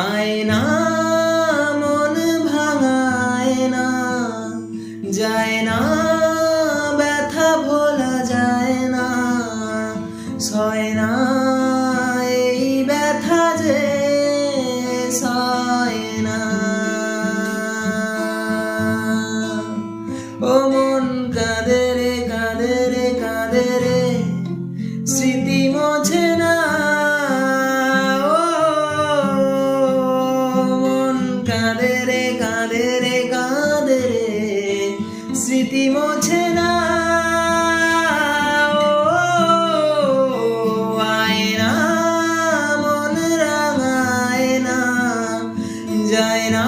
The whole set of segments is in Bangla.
আয়না মন ভাঙায় না, যায় না ব্যথা ভোলা যায় না, সয় না এই ব্যথা যে সয় না। ও মন কাঁদে রে কাঁদে রে কাঁদে রে, স্মৃতি মোছে না। কাঁদে রে কাঁদে রে কাঁদে রে, স্মৃতি মোছে না। আয়না মন রাঙায় না, যায় না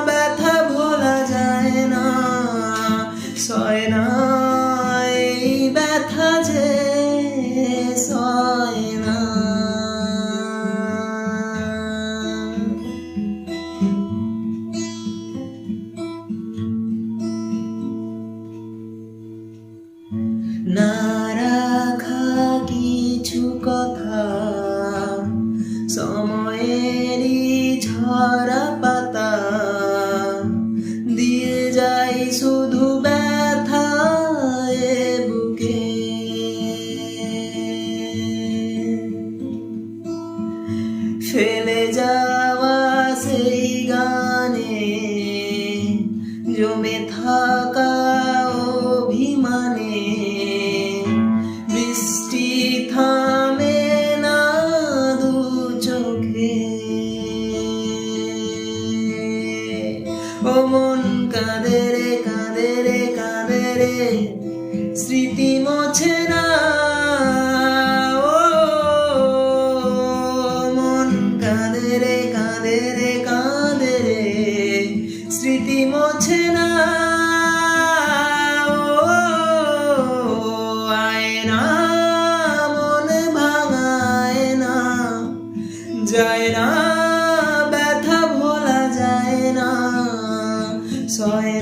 ব্যথা ভোলা যায় না, সয় না এই ব্যথা যে সয় না। না রাখা কিছু কথা, সময়েরই ঝরা পাতা, দিয়ে যাই শুধু ব্যথা এ বুকে। ফেলে যাওয়া সেই গানে জমে থাকা অভিমানে, বৃষ্টি থামে না দু চোখে। ও মন কাঁদে রে কাঁদে রে কাঁদে রে, স্মৃতি মোছে না। ও মন কাঁদে রে কাঁদে রে কাঁদে রে, স্মৃতি মোছে না। যায় না ব্যথা ভোলা যায় না, সয়